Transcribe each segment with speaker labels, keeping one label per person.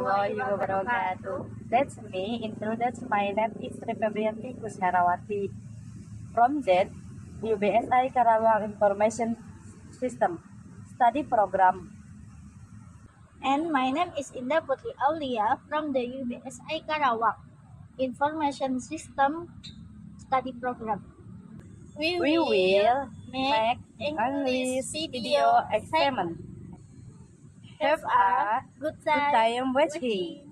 Speaker 1: warahmatullahi wabarakatuh. That's me. Introduce my name is Febrianti Kusharawati. From that, UBSI Karawang Information System Study Program.
Speaker 2: And my name is Indah Putri Aulia from the UBSI Karawang Information System Study Program.
Speaker 1: We will make English video experiment. Have a
Speaker 2: good
Speaker 1: good time watching.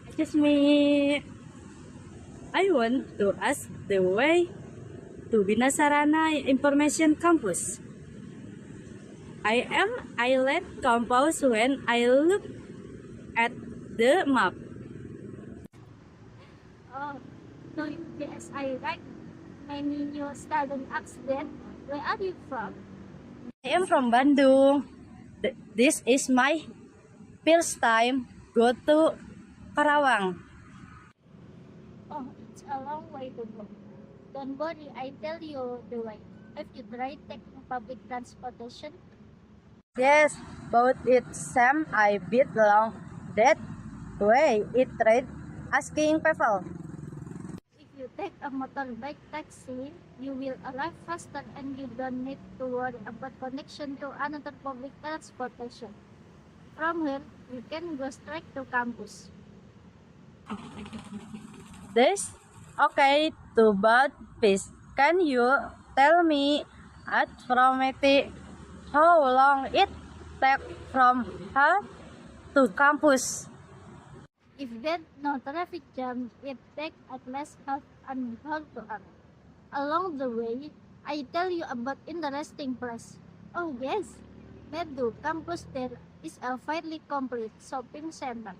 Speaker 1: Excuse me. I want to ask the way to Binasarana Information Campus. I am islet campus when I look at the map.
Speaker 2: Oh, no, yes, I right. Many new student asked that. Where are you from?
Speaker 1: I am from Bandung. This is my first time go to Karawang.
Speaker 2: Oh, it's a long way to go. Don't worry, I tell you the way. Have you tried taking public transportation?
Speaker 1: Yes, but it seems I bit long that way. It tried asking people.
Speaker 2: If you take a motorbike taxi, you will arrive faster and you don't need to worry about connection to another public transportation. From here, you can go straight to campus.
Speaker 1: This okay to but please can you tell me at from it how long it take from here to campus?
Speaker 2: If there's no traffic jam, it takes at least half an hour to hour. Along the way, I tell you about interesting place. Oh yes, Medu campus there is a fairly complete shopping center.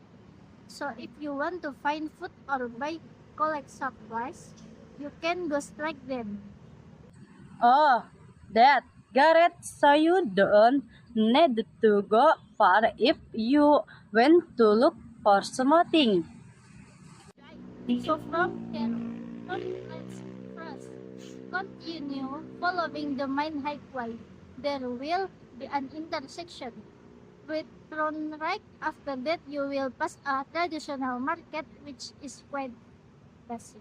Speaker 2: So if you want to find food or buy collect supplies, you can go straight there.
Speaker 1: Oh, that got it. So you don't need to go far if you want to look for something.
Speaker 2: So from here, let's first continue following the main highway. There will be an intersection with turn right. After that, you will pass a traditional market, which is quite busy.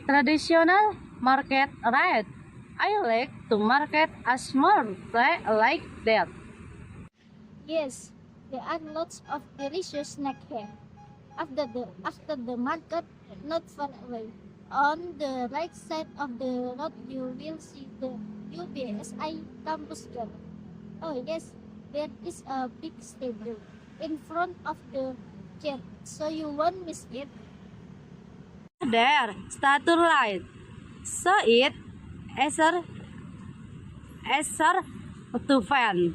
Speaker 1: Traditional market, right? I like to market a small play like that.
Speaker 2: Yes, there are lots of delicious snack here. After the market, not far away, on the right side of the road, you will see the UBSI campus girl. Oh yes, there is a big stadium in front of the gate, so you won't miss it.
Speaker 1: There, status light. So it eser to fan.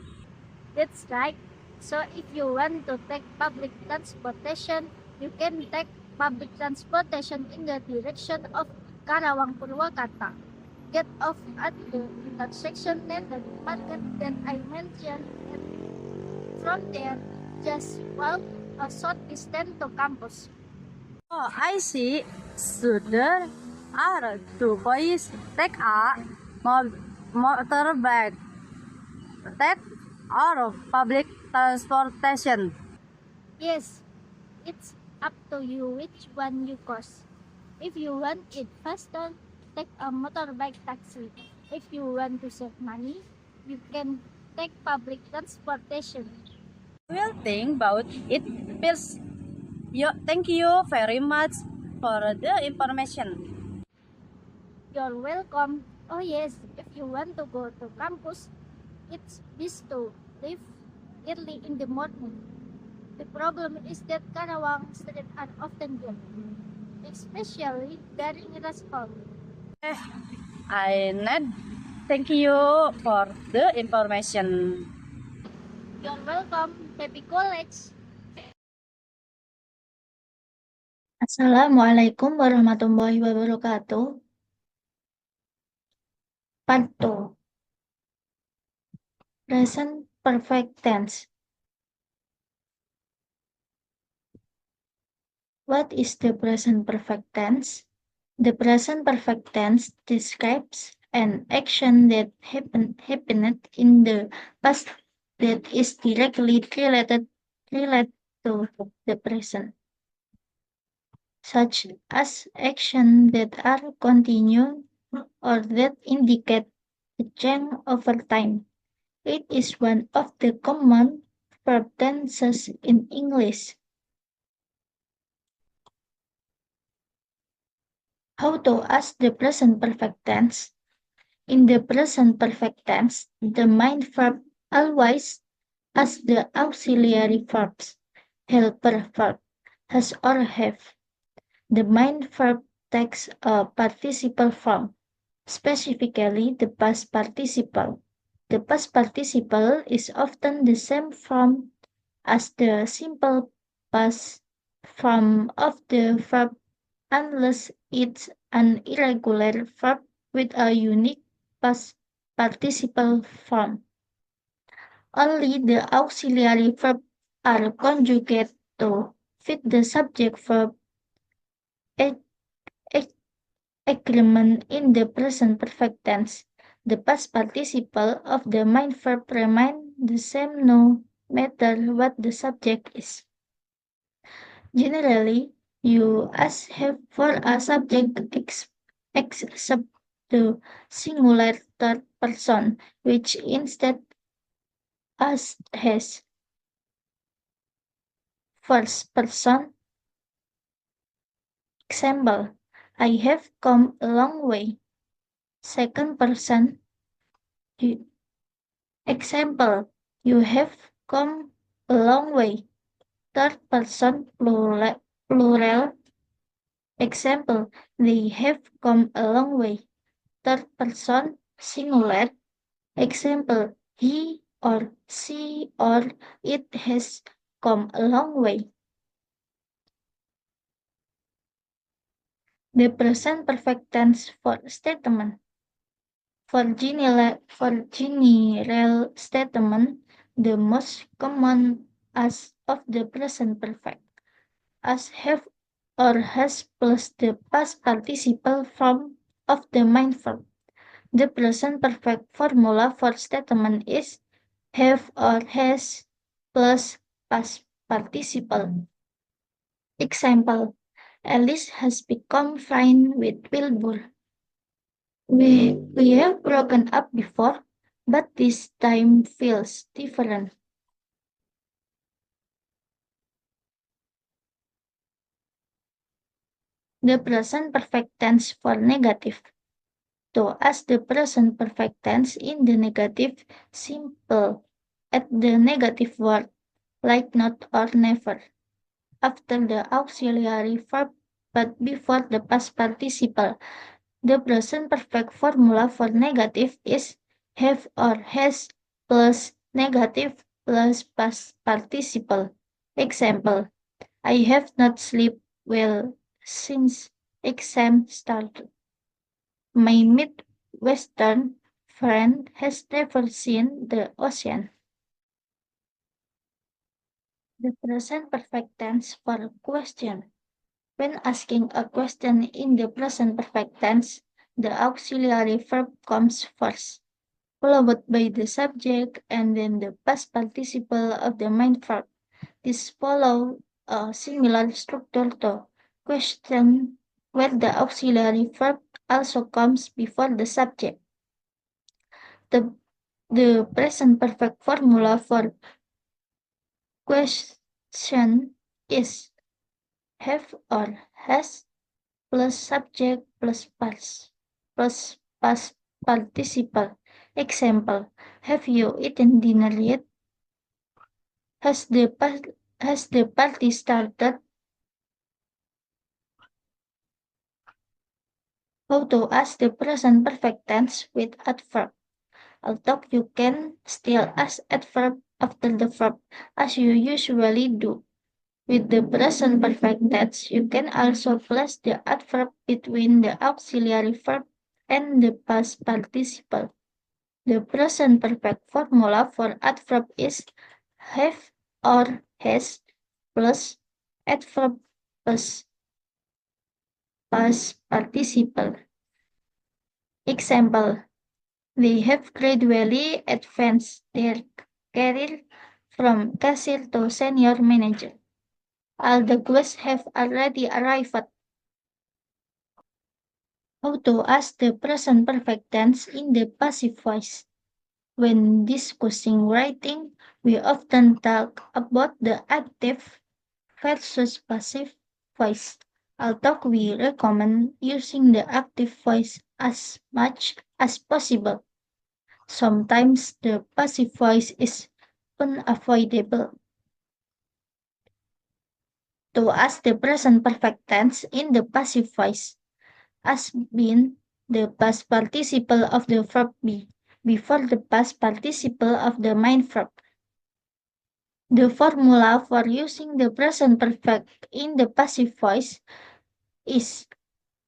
Speaker 2: That's right. So if you want to take public transportation, you can take public transportation in the direction of Karawang Purwakarta. Get off at the intersection near the market that I mentioned, and from there, just walk a short distance to campus.
Speaker 1: Oh, I see. So there are two boys take a motorbike. Take or public transportation.
Speaker 2: Yes, it's up to you which one you choose. If you want it faster, take a motorbike taxi. If you want to save money, you can take public transportation.
Speaker 1: Will think about it. Feels thank you very much for the information.
Speaker 2: You're welcome. Oh yes, if you want to go to campus, it's best to leave early in the morning. The problem is that Karawang streets are often jammed, especially during rush hour.
Speaker 1: I need thank you for the information.
Speaker 2: You're welcome. Happy college.
Speaker 3: Assalamualaikum warahmatullahi wabarakatuh. Part 2. Present perfect tense. What is the present perfect tense? The present perfect tense describes an action that happened in the past that is directly related to the present, such as actions that are continued or that indicate a change over time. It is one of the common verb tenses in English. How to ask the present perfect tense? In the present perfect tense, the main verb always has the auxiliary verbs, helper verb, has or have. The main verb takes a participle form, specifically the past participle. The past participle is often the same form as the simple past form of the verb unless it's an irregular verb with a unique past participle form. Only the auxiliary verb are conjugate to fit the subject verb a- a- agreement in the present perfect tense. The past participle of the main verb remain the same no matter what the subject is. Generally, you as have for a subject except the singular third person, which instead as has first person. Example, I have come a long way. Second person. You, example, you have come a long way. Third person plural. Example, they have come a long way. Third person singular. Example, he or she or it has come a long way. The present perfect tense for statement. For general statement, the most common as of the present perfect, as have or has plus the past participle form of the main verb. The present perfect formula for statement is have or has plus past participle. Example, Alice has become fine with Wilbur. We have broken up before, but this time feels different. The present perfect tense for negative. To ask the present perfect tense in the negative, simple. Add the negative word, like not or never, after the auxiliary verb, but before the past participle. The present perfect formula for negative is have or has plus negative plus past participle. Example, I have not slept well since exam started. My Midwestern friend has never seen the ocean. The present perfect tense for a question. When asking a question in the present perfect tense, the auxiliary verb comes first, followed by the subject and then the past participle of the main verb. This follows a similar structure to question where the auxiliary verb also comes before the subject. The, the present perfect formula for question is have or has plus subject plus past participle. Example, have you eaten dinner yet? Has the has the party started? How to ask the present perfect tense with adverb. Although you can still ask adverb after the verb as you usually do. With the present perfect tense, you can also place the adverb between the auxiliary verb and the past participle. The present perfect formula for adverb is have or has plus adverb plus past participle. Example, they have gradually advanced their career from cashier to senior manager. All the guests have already arrived. How to ask the present perfect tense in the passive voice? When discussing writing, we often talk about the active versus passive voice. Although we recommend using the active voice as much as possible, sometimes the passive voice is unavoidable. To ask the present perfect tense in the passive voice, as being the past participle of the verb be before the past participle of the main verb. The formula for using the present perfect in the passive voice is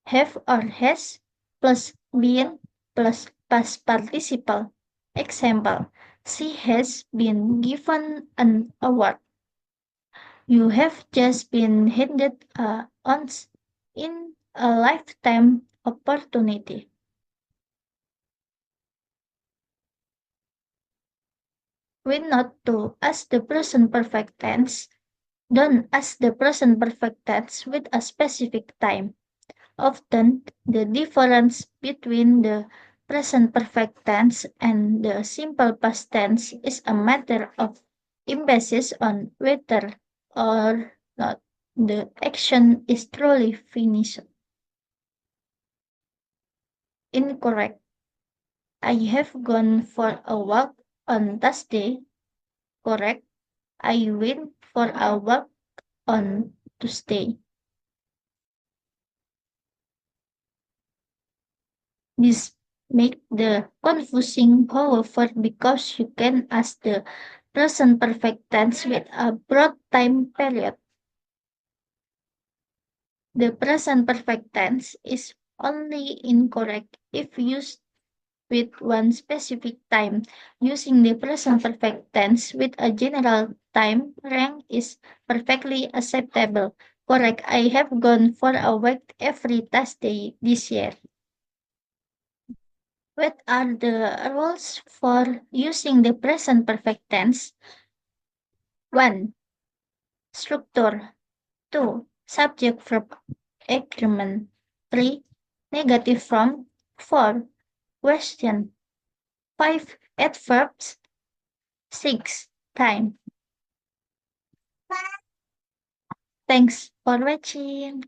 Speaker 3: have or has plus been plus past participle. Example, she has been given an award. You have just been handed a once in a lifetime opportunity. When not to ask the present perfect tense, don't ask the present perfect tense with a specific time. Often, the difference between the present perfect tense and the simple past tense is a matter of emphasis on whether or not the action is truly finished. Incorrect. I have gone for a walk on Thursday. Correct. I went for a walk on Tuesday. This make the confusing, however, because you can ask the present perfect tense with a broad time period. The present perfect tense is only incorrect if used with one specific time. Using the present perfect tense with a general time range is perfectly acceptable. Correct. I have gone for a walk every Thursday this year. What are the rules for using the present perfect tense? 1. Structure. 2. Subject verb agreement. 3. Negative form. 4. Question. 5. Adverbs. 6. Time. Thanks for watching.